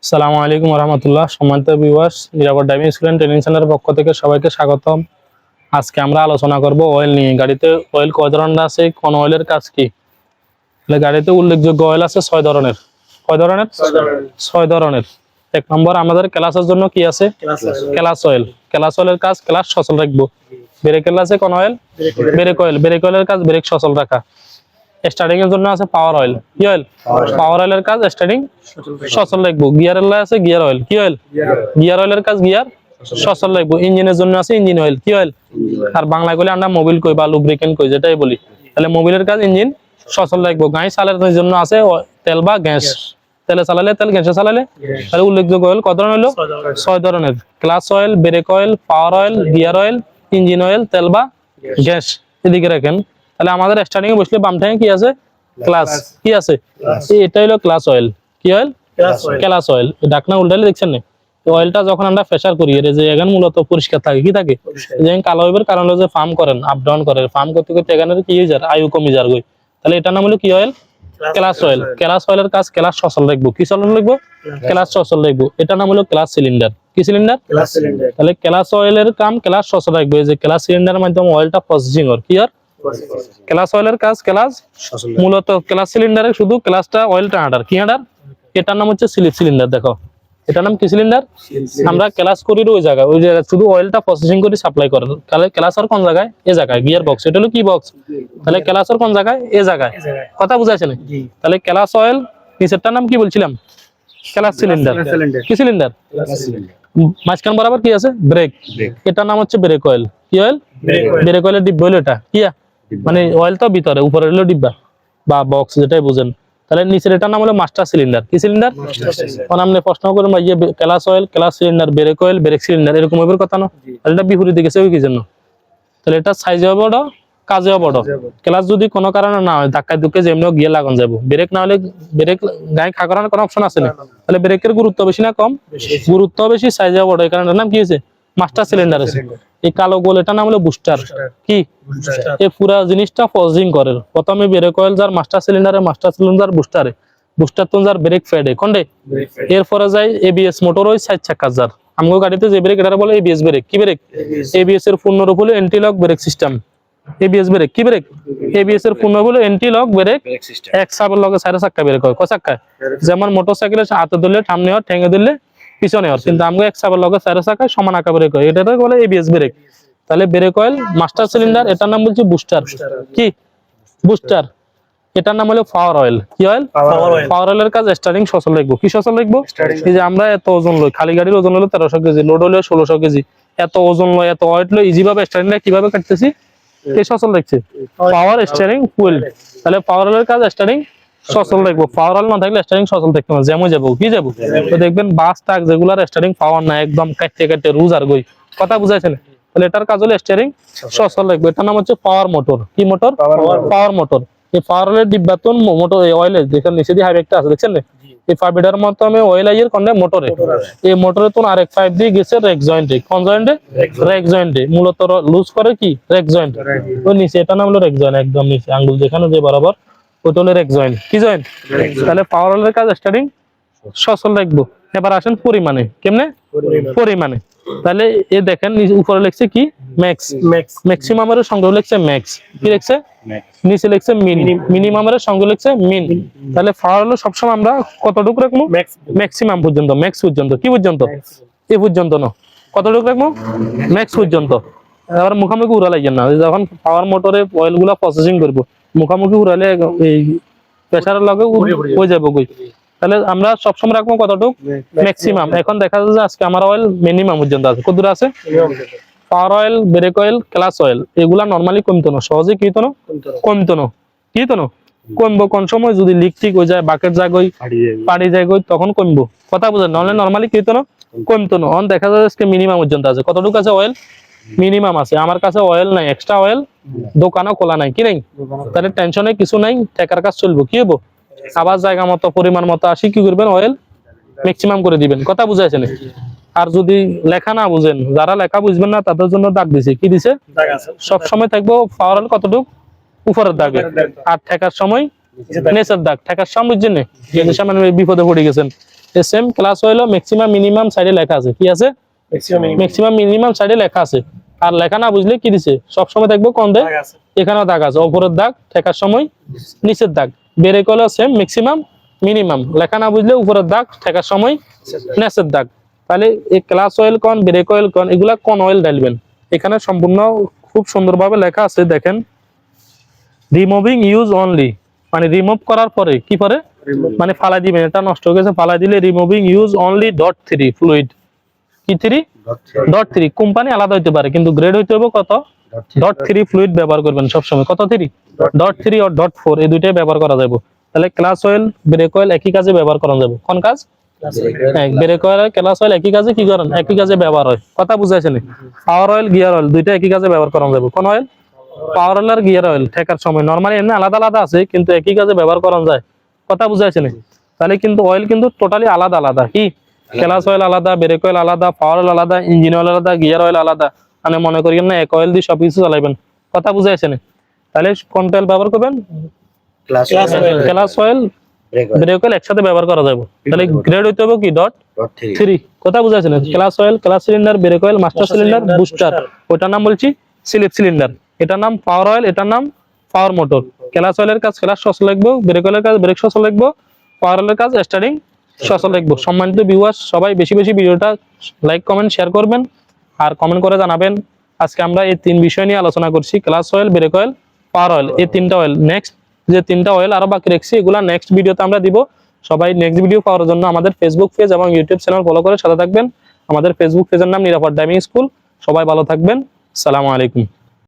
আসসালামু আলাইকুম রহমতুল্লাহ। সম্মানিত ভিউয়ার্স, নিরাপদ ড্রাইভিং স্কুল এন্ড ট্রেনিং সেন্টারের পক্ষ থেকে সবাইকে স্বাগতম। আজকে আমরা আলোচনা করব অয়েল নিয়ে। গাড়িতে অয়েল কয় ধরনের আছে, কোন অয়েলের কাজ কি। গাড়িতে উল্লেখযোগ্য অয়েল আছে 6 ধরনের। কয় ধরনের? 6 ধরনের। এক নম্বর, আমাদের ক্লাসের জন্য কি আছে? Class oil. ক্লাস অয়েলের কাজ ক্লাস সচল রাখবো। ব্রেকের আছে কোন অয়েল? Break oil. ব্রেক অয়েলের কাজ ব্রেক সচল রাখা। স্টার্টিং এর জন্য আছে পাওয়ার অয়েল। কি অয়েল? পাওয়ার অয়েলের কাজ স্টার্টিং সচল রাখবো। গিয়ারের আছে গিয়ার অয়েল। কি অয়েল? গিয়ার অয়েলের কাজ গিয়ার সচল রাখবো। ইঞ্জিনের জন্য আছে ইঞ্জিন অয়েল। কি অয়েল? আর বাংলা বলে আমরা মোবিল কই বা লুব্রিকেন্ট কই, যেটাই বলি। তাহলে মোবিলের কাজ ইঞ্জিন সচল রাখবো। গাড়ি চালানোর জন্য আছে তেল বা গ্যাস। তেলে চালালে তেল, গ্যাসে চালালে। তাহলে উল্লেখযোগ্য অয়েল কত ধরনের হলো? 6 ধরনের। ক্লাস অয়েল, ব্রেক অয়েল, পাওয়ার oil, gear oil, engine oil, তেল বা গ্যাস। এদিকে রাখেন। তাহলে আমাদের স্টার্টিং এ বসলে বাম ঠাঙে কি আছে? ক্লাস। কি আছে? এটা হলো ক্লাস অয়েল। কি অয়েল? Class oil. ঢাকনা উল্টালে দেখছেন না? অয়েলটা যখন আমরা প্রেসার করি, এর যে এখানে মূলত পরিষ্কার থাকে। কি থাকে? যেমন কালো হইবার কারণ হলো যে ফার্ম করেন, আপ ডাউন করেন, ফার্ম করতে করতে এখানে কি হয়ে যায়? আয়ু কমে যায় গই। তাহলে এটার নাম হলো কি অয়েল? Class oil. ক্লাস অয়েলের কাজ ক্লাস সচল রাখবো। কি সচল রাখবো? ক্লাস সচল রাখবো। এটার নাম হলো ক্লাস সিলিন্ডার। কি সিলিন্ডার? তাহলে ক্লাস অয়েলের কাম ক্লাস সচল রাখবো। এই যে ক্লাস সিলিন্ডারের মাধ্যমে অয়েলটা প্রসেসিং হয়। কি আর ক্লাস অয়েলের কাজ ক্লাস মূলত ক্লাস সিলিন্ডারে শুধু ক্লাসটা অয়েলটা আন্ডার। কি আন্ডার? এটার নাম হচ্ছে স্লিপ সিলিন্ডার। দেখো, এটার নাম কি সিলিন্ডার? আমরা ক্লাস করি ওই জায়গায় শুধু অয়েলটা প্রসেসিং করে সাপ্লাই করে। তাহলে ক্লাসর কোন জায়গায়? এ জায়গায় গিয়ার বক্স। এটা হলো কি বক্স? তাহলে ক্লাসর কোন জায়গায়? এ জায়গায়। কথা বুঝাইছে না? তাহলে ক্লাস অয়েল, নিচেরটার নাম কি বলছিলাম? Class cylinder. কি সিলিন্ডার? মাঝখান বরাবর কি আছে? ব্রেক। এটার নাম হচ্ছে ব্রেক অয়েল। কি অয়েল? ব্রেক অয়েলের ডিব্বা হলো এটা। কি মানে অয়েল তো ভিতরে, উপরে হলো ডিব্বা বা বক্স, যেটাই বুঝেন। তাহলে নিচের এটার নাম হলো মাস্টার সিলিন্ডার। কি সিলিন্ডার? কারণ আপনি প্রশ্ন করেন ভাই, clutch oil, clutch cylinder, brake oil, brake cylinder, এরকম হবে কথা না? তাহলে এটা বিপরীতে গেছে ওই কি জন্য? তাহলে এটা সাইজেও বড়, কাজেও বড়। ক্লাস যদি কোনো কারণে না হয়, ধাক্কায় ধুকে যেমনি গিয়ে লাগান যাবো। ব্রেক না হলে ব্রেক গায়ে খা করানোর কোনো অপশন আছে না। তাহলে ব্রেকের গুরুত্ব বেশি না কম? গুরুত্ব বেশি, সাইজেও বড়। এই কারণে নাম কি হয়েছে? মাস্টার সিলিন্ডার আছে। এই কালো গোল এটার নাম হলো বুস্টার। কি? এই পুরা জিনিসটা প্রসেসিং করে। প্রথমে ব্রেক অয়েল যার মাস্টার সিলিন্ডারে, মাস্টার সিলিন্ডার বুস্টারে, বুস্টার তো যার ব্রেক ফেডে কোনডে। এরপরে যায় এবিএস মোটর, ওই 4 চাকা যার আমগো গাড়িতে যে ব্রেক, এটা বলে এবিএস ব্রেক। কি ব্রেক? এবিএস এর পূর্ণ রূপ হলো anti lock brake system. ABS brake. কি ব্রেক? এবিএস এর পূর্ণ হলো এন্টি লক ব্রেক সিস্টেম। এক সাবের লগে 4 চাকা ব্রেক হয়। কয় চাকা? যেমন মোটরসাইকেলের হাতে ধরলে সামনে হয়, ঠ্যাঙে ধরলে পিছনে হয়। কিন্তু আমগো এক সাবের লগে 4 চাকা সমান আকার ব্রেক হয়। এটাকে বলে এবিএস ব্রেক। তাহলে ব্রেক অয়েল, মাস্টার সিলিন্ডার, এটার নাম বলছি বুস্টার। কি? বুস্টার। এটার নাম হলো পাওয়ার অয়েল। কি অয়েল? পাওয়ার অয়েলের কাজ স্টার্টিং সচল রাখবো। কি সচল রাখবো? এই যে আমরা এত ওজন লই, খালি গাড়ির ওজন হলো 1300 কেজি, লোড হলো 1600 কেজি, এত ওজন লয়, এত ওয়েট লয়, ইজি ভাবে স্টার্টিং কিভাবে কাটতেছি? কে সচল রাখছে? পাওয়ার স্টারিং হুইল। তাহলে পাওয়ার অয়েলের কাজ স্টারিং সচল রাখবো। পাওয়ার অয়েল না থাকলে স্টারিং সচল থাকতে না, জ্যামও যাবো। কি যাবো? তো দেখবেন বাস ট্রাক যেগুলার স্টারিং পাওয়ার না, একদম কাটতে কাটতে রুজ আর গই। কথা বুঝাইছেন? তাহলে এটার কাজ হলো স্টারিং সচল রাখবো। এটার নাম হচ্ছে পাওয়ার মোটর। কি মোটর? পাওয়ার মোটর। এই পাওয়ার অয়েলের ডিব্বাতন মোটর, এই অয়েলের যেখানে নিচে দিয়ে হাইব্রিডটা আছে দেখছেন না? এই ফাইবিডার মাধ্যমে অয়েল আইয়ের কোনে মোটরে। এই মোটরে তো আরেক পাইপ দিয়ে গেছে রেক জয়েন্টে। কোন জয়েন্টে? রেক জয়েন্টে। মূলত লুজ করে কি? Rake joint. ওই নিচে এটা নাম হলো রেক জয়েন্ট, একদম নিচে আঙ্গুল যেখানে যে বরাবর, ওটা হলো রেক জয়েন্ট। কি জয়েন্ট? তাহলে পাওয়ার অয়েলের কাজ স্টার্টিং সচল রাখবো। এবার আসেন পরিমাণে। কেমনে? পরিমাণে। তাহলে এ দেখেন উপরে লিখছে কি? ম্যাক্স। ম্যাক্সিমামের সংখ্যা লিখছে ম্যাক্স। কি লিখছে? নিচে লিখছে মিন। মিনিমামের সংখ্যা লিখছে মিন। তাহলে পাওয়ার হলো সবসময় আমরা কতটুকু রাখবো? ম্যাক্সিমাম পর্যন্ত, ম্যাক্স পর্যন্ত। কি পর্যন্ত? এ পর্যন্ত না, কতটুকু রাখবো? ম্যাক্স পর্যন্ত। এবার মুখামুখি উড়া লাগবে না। যখন পাওয়ার মোটরে অয়েল গুলা প্রসেসিং করবো, মুখামুখি উড়ালে এই প্রেসারের লগে হয়ে যাবো গই। তাহলে আমরা সবসময় রাখবো কতটুকু? ম্যাক্সিমাম। এখন দেখা যাচ্ছে যে আজকে আমার অয়েল মিনিমাম পর্যন্ত আছে। কত দূর আছে? পাওয়ার oil, break oil, class oil, এগুলা নরমালি কমতো না, সহজে কি হতো না? কমতো না। কি হতো না? কমবো কোন সময়? যদি লিক ঠিক হয়ে যায়, বাকেট জায়গায় পাড়ি জায়গায়, তখন কমবো। কথা বুঝেন? নাহলে নরমালি কি হতো না? কমতো না। অন দেখা যাচ্ছে আজকে মিনিমাম পর্যন্ত আছে। কতটুকু আছে অয়েল? মিনিমাম আছে। আমার কাছে অয়েল নাই, এক্সট্রা অয়েল দোকানও খোলা নাই। কি নাই? তাহলে টেনশনে কিছু নাই, টাকার কাজ চলবো। কি হবো? আবার জায়গা মতো পরিমাণ মতো আসি কি করবেন? অয়েল ম্যাক্সিমাম করে দিবেন। কথা বুঝাইছেন? আর যদি লেখা না বুঝেন, যারা লেখা বুঝবেন না তাদের জন্য দাগ দিছে। কি দিছে? সব সময় থাকবো পাওয়ার অয়েল কতটুকু উপরের দাগে, আর ঠেকার সময় নিচের দাগ। ঠেকার সময় বুঝছেন না? সামনে বিপদে পড়ে গেছেন, same class oil maximum minimum সাইডে লেখা আছে, কি আছে ম্যাক্সিমাম মিনিমাম সাইডে লেখা আছে। আর লেখা না বুঝলে কি দিছে, সবসময় দেখবো কোন দেখ এখানেও দাগ আছে, উপরের দাগ ঠেকার সময় নিচের দাগ। Break oil same maximum minimum, লেখা না বুঝলে উপরের দাগ ঠেকার সময় নিচের দাগ। তাহলে এই ক্লাস অয়েল কোন ব্রেক অয়েল কোন এগুলা কোন অয়েল ঢালবেন, এখানে সম্পূর্ণ খুব সুন্দরভাবে লেখা আছে দেখেন। রিমুভিং ইউজ অনলি মানে রিমুভ করার পরে কি পরে মানে ফালাই দিবেন, এটা নষ্ট হয়ে গেছে ফালাই দিলে রিমুভিং ইউজ অনলি .3 ফ্লুইড, কি 3 .3 কোম্পানি আলাদা হইতে পারে কিন্তু গ্রেড হইতে হবে কত .3 ফ্লুইড ব্যবহার করবেন সবসময়, কত 3 .3 আর .4 এই দুইটাই ব্যবহার করা যাবে। তাহলে ক্লাস অয়েল ব্রেক অয়েল একই কাজে ব্যবহার করা যাবে, কোন কাজ ব্রেক অয়েল ক্লাস অয়েল একই কাজে কি করেন একই কাজে ব্যবহার হয়, কথা বুঝাইছেন। পাওয়ার অয়েল গিয়ার অয়েল দুইটা একই কাজে ব্যবহার করা যাবে, কোন অয়েল পাওয়ার অয়েল আর গিয়ার অয়েল ঠেকার সময় নরমালি এমনি আলাদা আলাদা আছে কিন্তু একই কাজে ব্যবহার করা যায়, কথা বুঝাইছেন। তাহলে কিন্তু অয়েল কিন্তু টোটালি আলাদা আলাদা, কি ক্লাস অয়েল আলাদা, ব্রেক অয়েল আলাদা, পাওয়ার অয়েল আলাদা, ইঞ্জিন অয়েল আলাদা, গিয়ার অয়েল আলাদা। মানে মনে করিয়েন না এক অয়েল দিয়ে সবকিছু চালাইবেন, কথা বুঝাইছেন। তাহলে কোন তেল ব্যবহার করবেন ক্লাস অয়েল ব্রেক অয়েল একসাথে ব্যবহার করা যাবে। তাহলে গ্রেড হইতে হবে কি .3, কথা বুঝাইছেন। Clutch oil clutch cylinder, brake oil master cylinder, booster ওটার নাম বলছি স্লিপ সিলিন্ডার, এটার নাম পাওয়ার অয়েল, এটার নাম পাওয়ার মোটর। ক্লাস অয়েলের কাজ ক্লাস সস লিখবো, ব্রেক অয়েলের কাজ ব্রেক সস লিখবো, পাওয়ার অয়েলের কাজ স্টার্টিং সস লিখবো। সম্মানিত ভিউয়ার্স সবাই বেশি বেশি ভিডিওটা লাইক কমেন্ট শেয়ার করবেন আর কমেন্ট করে জানাবেন। আজকে আমরা এই 3 বিষয় নিয়ে আলোচনা করছি, ক্লাস অয়েল, ব্রেক অয়েল, পাওয়ার অয়েল, এই 3টা অয়েল। নেক্সট যে 3টা অয়েল আরো বাকি রাখছি এগুলা নেক্সট ভিডিওতে আমরা দিব। সবাই নেক্সট ভিডিও পাওয়ার জন্য আমাদের ফেসবুক পেজ এবং ইউটিউব চ্যানেল ফলো করে সাথে থাকবেন। আমাদের ফেসবুক পেজের নাম নিরাপদ ড্রাইভিং স্কুল। সবাই ভালো থাকবেন, আসসালামু আলাইকুম।